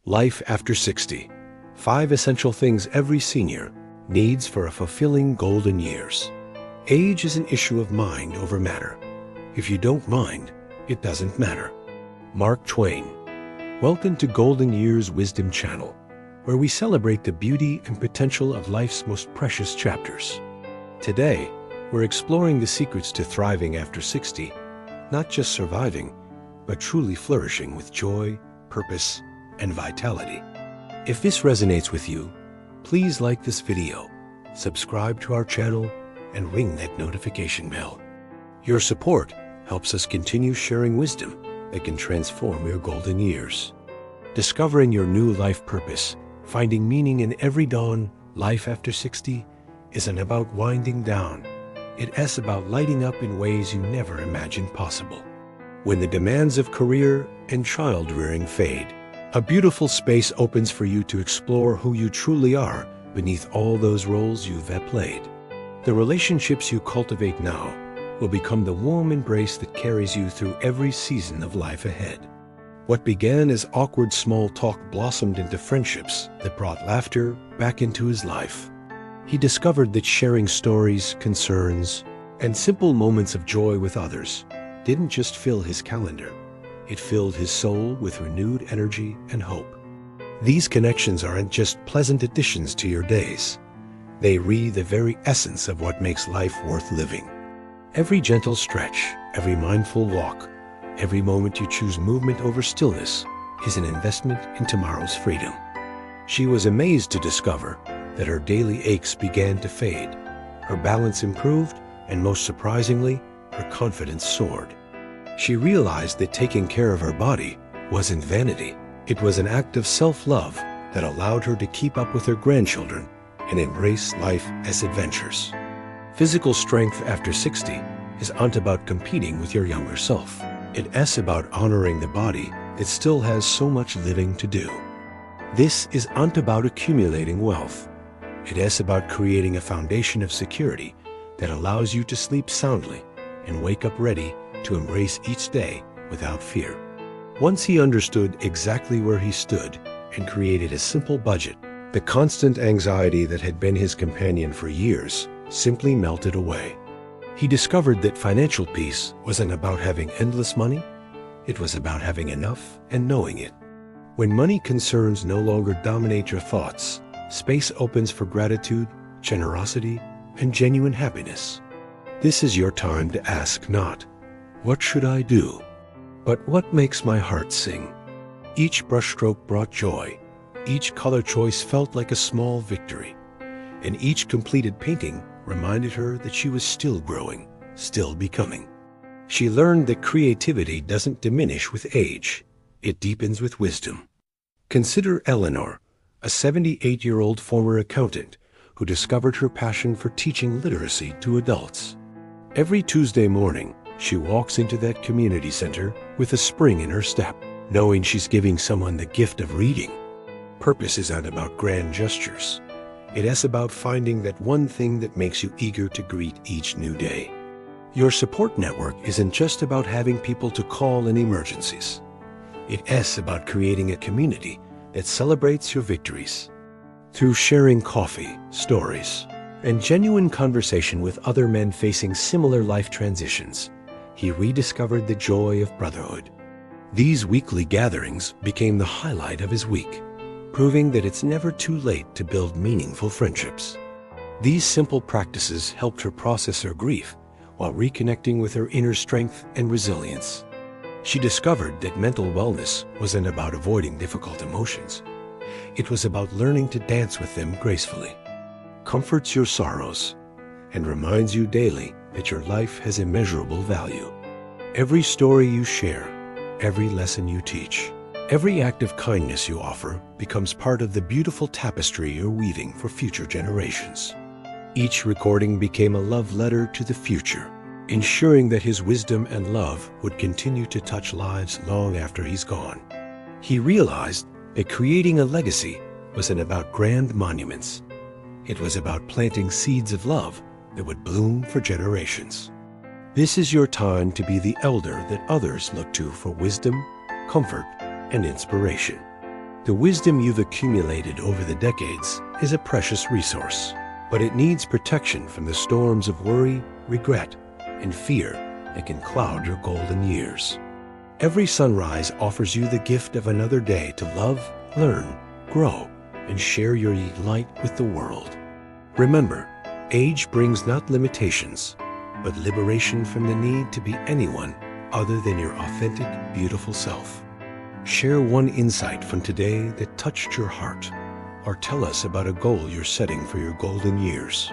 Life after 60. 5 essential things every senior needs for a fulfilling golden years. Age is an issue of mind over matter. If you don't mind, it doesn't matter. Mark Twain. Welcome to Golden Years Wisdom Channel, where we celebrate the beauty and potential of life's most precious chapters. Today, we're exploring the secrets to thriving after 60, not just surviving, but truly flourishing with joy, purpose, and vitality. If this resonates with you, please like this video, subscribe to our channel, and ring that notification bell. Your support helps us continue sharing wisdom that can transform your golden years. Discovering your new life purpose, finding meaning in every dawn, life after 60 isn't about winding down. It's about lighting up in ways you never imagined possible. When the demands of career and child-rearing fade, a beautiful space opens for you to explore who you truly are beneath all those roles you've played. The relationships you cultivate now will become the warm embrace that carries you through every season of life ahead. What began as awkward small talk blossomed into friendships that brought laughter back into his life. He discovered that sharing stories, concerns, and simple moments of joy with others didn't just fill his calendar. It filled his soul with renewed energy and hope. These connections aren't just pleasant additions to your days. They breathe the very essence of what makes life worth living. Every gentle stretch, every mindful walk, every moment you choose movement over stillness is an investment in tomorrow's freedom. She was amazed to discover that her daily aches began to fade, her balance improved, and most surprisingly, her confidence soared. She realized that taking care of her body wasn't vanity. It was an act of self-love that allowed her to keep up with her grandchildren and embrace life as adventures. Physical strength after 60 isn't about competing with your younger self. It's about honoring the body that still has so much living to do. This isn't about accumulating wealth. It's about creating a foundation of security that allows you to sleep soundly and wake up ready to embrace each day without fear. Once he understood exactly where he stood and created a simple budget, the constant anxiety that had been his companion for years simply melted away. He discovered that financial peace wasn't about having endless money, it was about having enough and knowing it. When money concerns no longer dominate your thoughts, space opens for gratitude, generosity, and genuine happiness. This is your time to ask not, "What should I do?" but "What makes my heart sing?" Each brushstroke brought joy, each color choice felt like a small victory, and each completed painting reminded her that she was still growing, still becoming. She learned that creativity doesn't diminish with age, it deepens with wisdom. Consider Eleanor, a 78-year-old former accountant who discovered her passion for teaching literacy to adults. Every Tuesday morning, she walks into that community center with a spring in her step, knowing she's giving someone the gift of reading. Purpose isn't about grand gestures. It's about finding that one thing that makes you eager to greet each new day. Your support network isn't just about having people to call in emergencies. It's about creating a community that celebrates your victories. Through sharing coffee, stories, and genuine conversation with other men facing similar life transitions, he rediscovered the joy of brotherhood. These weekly gatherings became the highlight of his week, proving that it's never too late to build meaningful friendships. These simple practices helped her process her grief while reconnecting with her inner strength and resilience. She discovered that mental wellness wasn't about avoiding difficult emotions. It was about learning to dance with them gracefully. Comforts your sorrows and reminds you daily that your life has immeasurable value. Every story you share, every lesson you teach, every act of kindness you offer becomes part of the beautiful tapestry you're weaving for future generations. Each recording became a love letter to the future, ensuring that his wisdom and love would continue to touch lives long after he's gone. He realized that creating a legacy wasn't about grand monuments. It was about planting seeds of love that would bloom for generations. This is your time to be the elder that others look to for wisdom, comfort, and inspiration. The wisdom you've accumulated over the decades is a precious resource, but it needs protection from the storms of worry, regret, and fear that can cloud your golden years. Every sunrise offers you the gift of another day to love, learn, grow, and share your light with the world. Remember, age brings not limitations, but liberation from the need to be anyone other than your authentic, beautiful self. Share one insight from today that touched your heart, or tell us about a goal you're setting for your golden years.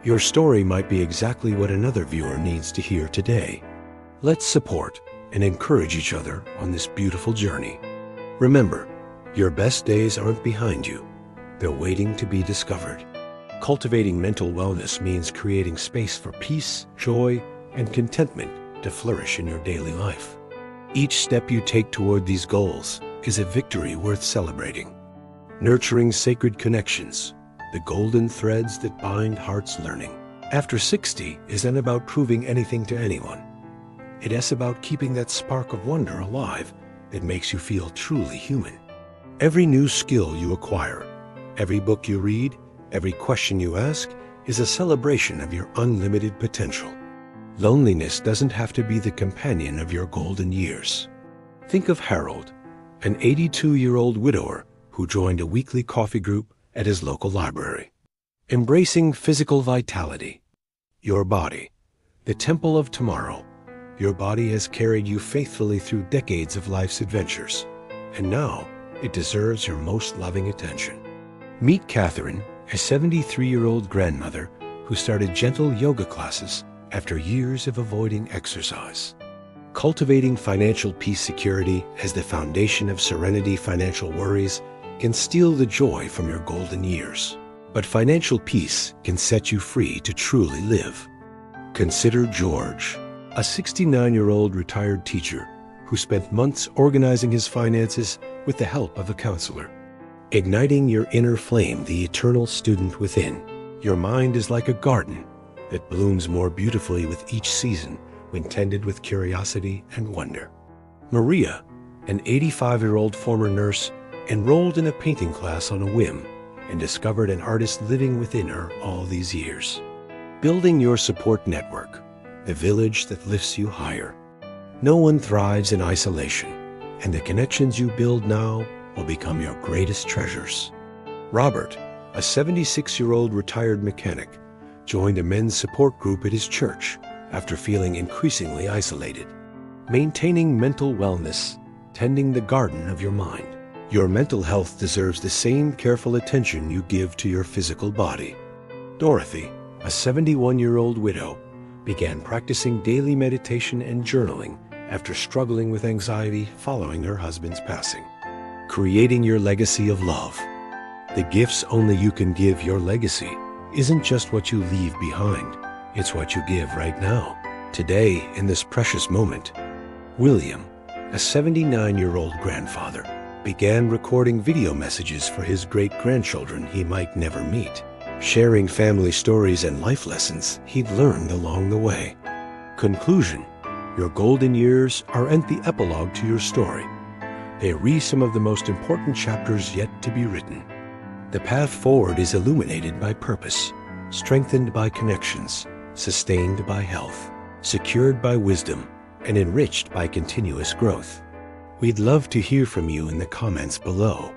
Your story might be exactly what another viewer needs to hear today. Let's support and encourage each other on this beautiful journey. Remember, your best days aren't behind you. They're waiting to be discovered. Cultivating mental wellness means creating space for peace, joy, and contentment to flourish in your daily life. Each step you take toward these goals is a victory worth celebrating. Nurturing sacred connections, the golden threads that bind hearts learning. After 60 isn't about proving anything to anyone. It is about keeping that spark of wonder alive that makes you feel truly human. Every new skill you acquire, every book you read, every question you ask is a celebration of your unlimited potential. Loneliness doesn't have to be the companion of your golden years. Think of Harold, an 82-year-old widower who joined a weekly coffee group at his local library. Embracing physical vitality. Your body, the temple of tomorrow. Your body has carried you faithfully through decades of life's adventures, and now it deserves your most loving attention. Meet Catherine, a 73-year-old grandmother who started gentle yoga classes after years of avoiding exercise. Cultivating financial peace security as the foundation of serenity financial worries can steal the joy from your golden years. But financial peace can set you free to truly live. Consider George, a 69-year-old retired teacher who spent months organizing his finances with the help of a counselor. Igniting your inner flame, the eternal student within. Your mind is like a garden that blooms more beautifully with each season when tended with curiosity and wonder. Maria, an 85-year-old former nurse, enrolled in a painting class on a whim and discovered an artist living within her all these years. Building your support network, the village that lifts you higher. No one thrives in isolation, and the connections you build now will become your greatest treasures. Robert, a 76-year-old retired mechanic, joined a men's support group at his church after feeling increasingly isolated. Maintaining mental wellness, tending the garden of your mind. Your mental health deserves the same careful attention you give to your physical body. Dorothy, a 71-year-old widow, began practicing daily meditation and journaling after struggling with anxiety following her husband's passing. Creating your legacy of love. The gifts only you can give your legacy isn't just what you leave behind, it's what you give right now, today in this precious moment. William, a 79-year-old grandfather, began recording video messages for his great-grandchildren he might never meet, sharing family stories and life lessons he'd learned along the way. Conclusion: your golden years aren't the epilogue to your story. They read some of the most important chapters yet to be written. The path forward is illuminated by purpose, strengthened by connections, sustained by health, secured by wisdom, and enriched by continuous growth. We'd love to hear from you in the comments below.